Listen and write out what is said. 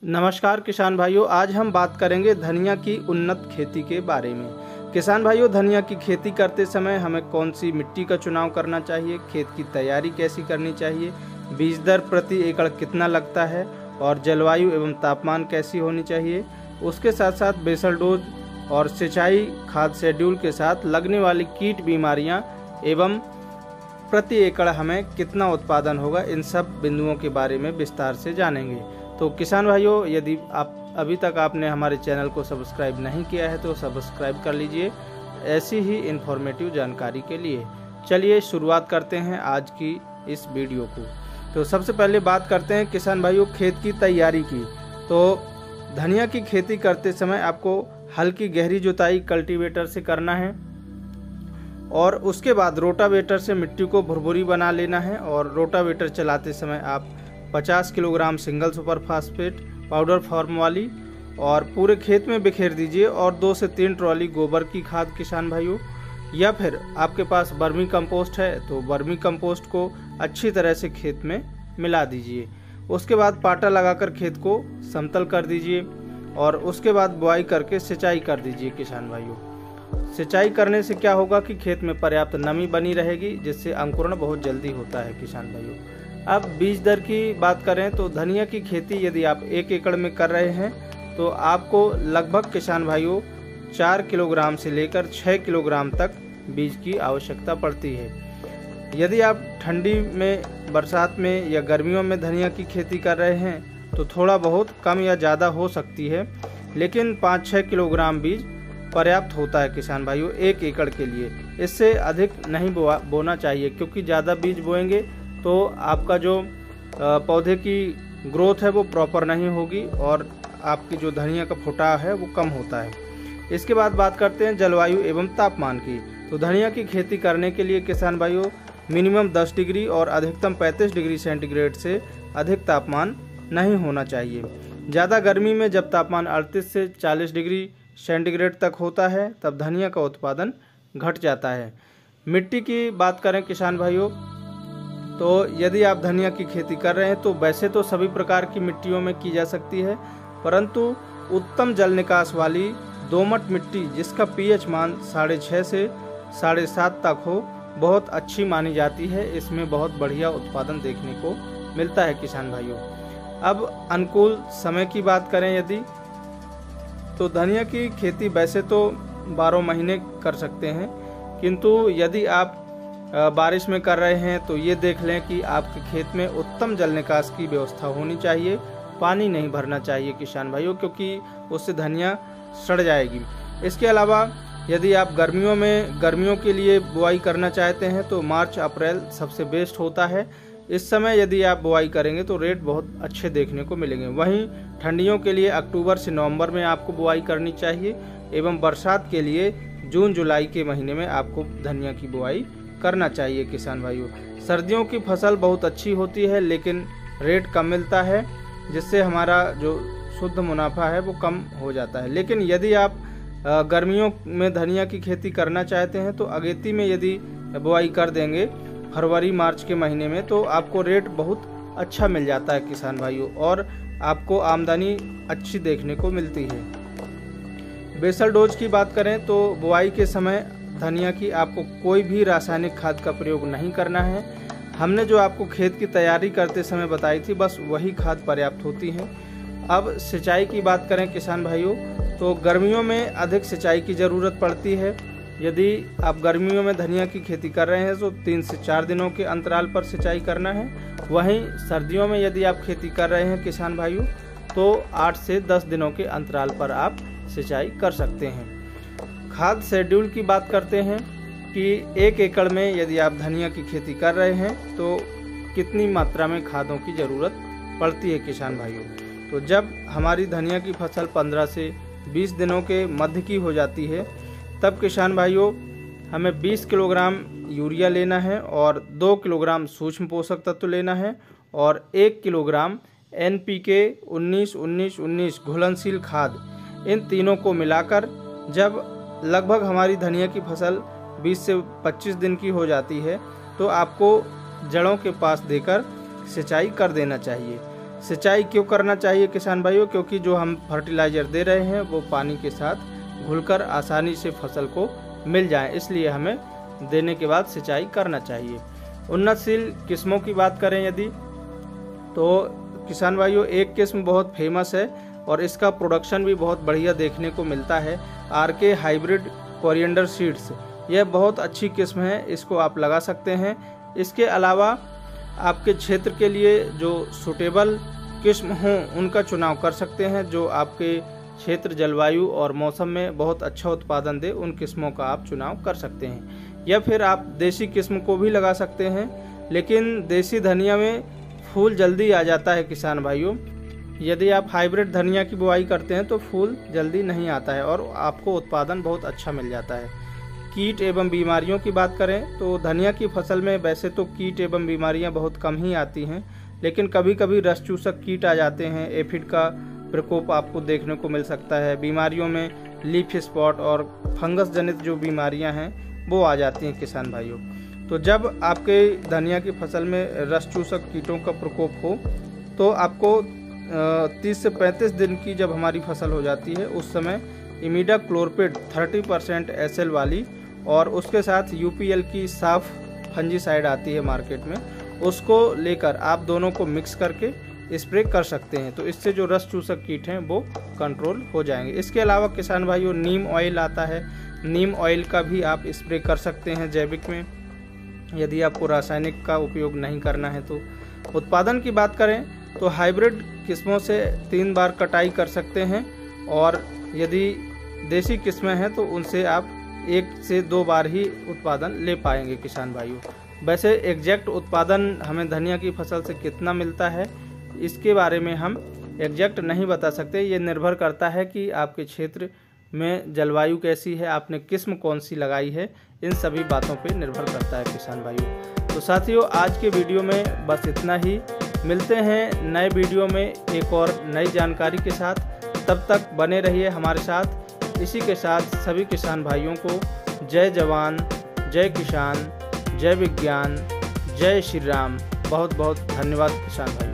नमस्कार किसान भाइयों, आज हम बात करेंगे धनिया की उन्नत खेती के बारे में। किसान भाइयों, धनिया की खेती करते समय हमें कौन सी मिट्टी का चुनाव करना चाहिए, खेत की तैयारी कैसी करनी चाहिए, बीज दर प्रति एकड़ कितना लगता है और जलवायु एवं तापमान कैसी होनी चाहिए। उसके साथ साथ बेसल डोज और सिंचाई खाद शेड्यूल के साथ लगने वाली कीट बीमारियां एवं प्रति एकड़ हमें कितना उत्पादन होगा, इन सब बिंदुओं के बारे में विस्तार से जानेंगे। तो किसान भाइयों, यदि आप अभी तक आपने हमारे चैनल को सब्सक्राइब नहीं किया है तो सब्सक्राइब कर लीजिए ऐसी ही इन्फॉर्मेटिव जानकारी के लिए। चलिए शुरुआत करते हैं आज की इस वीडियो को। तो सबसे पहले बात करते हैं किसान भाइयों खेत की तैयारी की। तो धनिया की खेती करते समय आपको हल्की गहरी जुताई कल्टीवेटर से करना है और उसके बाद रोटावेटर से मिट्टी को भुरभुरी बना लेना है। और रोटावेटर चलाते समय आप 50 kilogram single super phosphate powder form वाली और पूरे खेत में बिखेर दीजिए और 2 से 3 ट्रॉली गोबर की खाद किसान भाइयों, या फिर आपके पास वर्मी कंपोस्ट है तो वर्मी कंपोस्ट को अच्छी तरह से खेत में मिला दीजिए। उसके बाद पाटा लगाकर खेत को समतल कर दीजिए और उसके बाद बुआई करके सिंचाई कर दीजिए किसान भाइयों। सिंचाई करने से क्या होगा कि खेत में पर्याप्त नमी बनी रहेगी, जिससे अंकुरण बहुत जल्दी होता है किसान भाइयों। अब बीज दर की बात करें तो धनिया की खेती यदि आप 1 एकड़ में कर रहे हैं तो आपको लगभग किसान भाइयों 4 किलोग्राम से लेकर 6 किलोग्राम तक बीज की आवश्यकता पड़ती है। यदि आप ठंडी में, बरसात में या गर्मियों में धनिया की खेती कर रहे हैं तो थोड़ा बहुत कम या ज़्यादा हो सकती है, लेकिन 5-6 किलोग्राम बीज पर्याप्त होता है किसान भाइयों 1 एकड़ के लिए। इससे अधिक नहीं बोना चाहिए, क्योंकि ज़्यादा बीज बोएंगे तो आपका जो पौधे की ग्रोथ है वो प्रॉपर नहीं होगी और आपकी जो धनिया का फुटाव है वो कम होता है। इसके बाद बात करते हैं जलवायु एवं तापमान की। तो धनिया की खेती करने के लिए किसान भाइयों मिनिमम 10 डिग्री और अधिकतम 35 डिग्री सेंटीग्रेड से अधिक तापमान नहीं होना चाहिए। ज़्यादा गर्मी में जब तापमान 38 से 40 डिग्री सेंटीग्रेड तक होता है तब धनिया का उत्पादन घट जाता है। मिट्टी की बात करें किसान भाइयों, तो यदि आप धनिया की खेती कर रहे हैं तो वैसे तो सभी प्रकार की मिट्टियों में की जा सकती है, परंतु उत्तम जल निकास वाली दोमट मिट्टी जिसका पीएच मान 6.5 से 7.5 तक हो बहुत अच्छी मानी जाती है। इसमें बहुत बढ़िया उत्पादन देखने को मिलता है किसान भाइयों। अब अनुकूल समय की बात करें यदि, तो धनिया की खेती वैसे तो 12 महीने कर सकते हैं, किंतु यदि आप बारिश में कर रहे हैं तो ये देख लें कि आपके खेत में उत्तम जल निकास की व्यवस्था होनी चाहिए। पानी नहीं भरना चाहिए किसान भाइयों, क्योंकि उससे धनिया सड़ जाएगी। इसके अलावा यदि आप गर्मियों के लिए बुआई करना चाहते हैं तो मार्च अप्रैल सबसे बेस्ट होता है। इस समय यदि आप बुआई करेंगे तो रेट बहुत अच्छे देखने को मिलेंगे। वहीं ठंडियों के लिए अक्टूबर से नवंबर में आपको बुआई करनी चाहिए एवं बरसात के लिए जून जुलाई के महीने में आपको धनिया की बुआई करना चाहिए किसान भाइयों। सर्दियों की फसल बहुत अच्छी होती है लेकिन रेट कम मिलता है, जिससे हमारा जो शुद्ध मुनाफा है वो कम हो जाता है। लेकिन यदि आप गर्मियों में धनिया की खेती करना चाहते हैं तो अगेती में यदि बुआई कर देंगे फरवरी मार्च के महीने में तो आपको रेट बहुत अच्छा मिल जाता है किसान भाइयों और आपको आमदनी अच्छी देखने को मिलती है। बेसल डोज की बात करें तो बुआई के समय धनिया की आपको कोई भी रासायनिक खाद का प्रयोग नहीं करना है। हमने जो आपको खेत की तैयारी करते समय बताई थी बस वही खाद पर्याप्त होती है। अब सिंचाई की बात करें किसान भाइयों, तो गर्मियों में अधिक सिंचाई की ज़रूरत पड़ती है। यदि आप गर्मियों में धनिया की खेती कर रहे हैं तो 3 से 4 दिनों के अंतराल पर सिंचाई करना है। वहीं सर्दियों में यदि आप खेती कर रहे हैं किसान भाइयों तो 8 से 10 दिनों के अंतराल पर आप सिंचाई कर सकते हैं। खाद शेड्यूल की बात करते हैं कि 1 एकड़ में यदि आप धनिया की खेती कर रहे हैं तो कितनी मात्रा में खादों की ज़रूरत पड़ती है किसान भाइयों। तो जब हमारी धनिया की फसल 15 से 20 दिनों के मध्य की हो जाती है तब किसान भाइयों हमें 20 किलोग्राम यूरिया लेना है और 2 किलोग्राम सूक्ष्म पोषक तत्व लेना है और 1 किलोग्राम NPK 19-19-19 घुलनशील खाद, इन तीनों को मिलाकर जब लगभग हमारी धनिया की फसल 20 से 25 दिन की हो जाती है तो आपको जड़ों के पास देकर सिंचाई कर देना चाहिए। सिंचाई क्यों करना चाहिए किसान भाइयों? क्योंकि जो हम फर्टिलाइज़र दे रहे हैं वो पानी के साथ घुलकर आसानी से फसल को मिल जाए, इसलिए हमें देने के बाद सिंचाई करना चाहिए। उन्नतशील किस्मों की बात करें यदि, तो किसान भाइयों एक किस्म बहुत फेमस है और इसका प्रोडक्शन भी बहुत बढ़िया देखने को मिलता है, RK हाइब्रिड कोरिएंडर सीड्स। यह बहुत अच्छी किस्म है, इसको आप लगा सकते हैं। इसके अलावा आपके क्षेत्र के लिए जो सूटेबल किस्म हों उनका चुनाव कर सकते हैं, जो आपके क्षेत्र जलवायु और मौसम में बहुत अच्छा उत्पादन दे, उन किस्मों का आप चुनाव कर सकते हैं। या फिर आप देसी किस्म को भी लगा सकते हैं, लेकिन देसी धनिया में फूल जल्दी आ जाता है किसान भाइयों। यदि आप हाइब्रिड धनिया की बुआई करते हैं तो फूल जल्दी नहीं आता है और आपको उत्पादन बहुत अच्छा मिल जाता है। कीट एवं बीमारियों की बात करें तो धनिया की फसल में वैसे तो कीट एवं बीमारियां बहुत कम ही आती हैं, लेकिन कभी कभी रस चूसक कीट आ जाते हैं। एफिड का प्रकोप आपको देखने को मिल सकता है। बीमारियों में लीफ स्पॉट और फंगस जनित जो बीमारियां हैं वो आ जाती हैं किसान भाइयों। तो जब आपके धनिया की फसल में रस चूसक कीटों का प्रकोप हो तो आपको 30 से 35 दिन की जब हमारी फसल हो जाती है उस समय इमिडाक्लोरपिड 30% SL वाली और उसके साथ UPL की साफ फंजीसाइड आती है मार्केट में, उसको लेकर आप दोनों को मिक्स करके स्प्रे कर सकते हैं। तो इससे जो रस चूसक कीट हैं वो कंट्रोल हो जाएंगे। इसके अलावा किसान भाइयों नीम ऑयल आता है, नीम ऑयल का भी आप स्प्रे कर सकते हैं जैविक में, यदि आपको रासायनिक का उपयोग नहीं करना है तो। उत्पादन की बात करें तो हाइब्रिड किस्मों से 3 बार कटाई कर सकते हैं और यदि देसी किस्में हैं तो उनसे आप 1 से 2 बार ही उत्पादन ले पाएंगे किसान भाइयों। वैसे एग्जैक्ट उत्पादन हमें धनिया की फसल से कितना मिलता है इसके बारे में हम एग्जैक्ट नहीं बता सकते। ये निर्भर करता है कि आपके क्षेत्र में जलवायु कैसी है, आपने किस्म कौन सी लगाई है, इन सभी बातों पे निर्भर करता है किसान भाइयों। तो साथियों आज के वीडियो में बस इतना ही। मिलते हैं नए वीडियो में एक और नई जानकारी के साथ, तब तक बने रहिए हमारे साथ। इसी के साथ सभी किसान भाइयों को जय जवान, जय किसान, जय विज्ञान, जय श्री राम। बहुत बहुत धन्यवाद किसान भाई।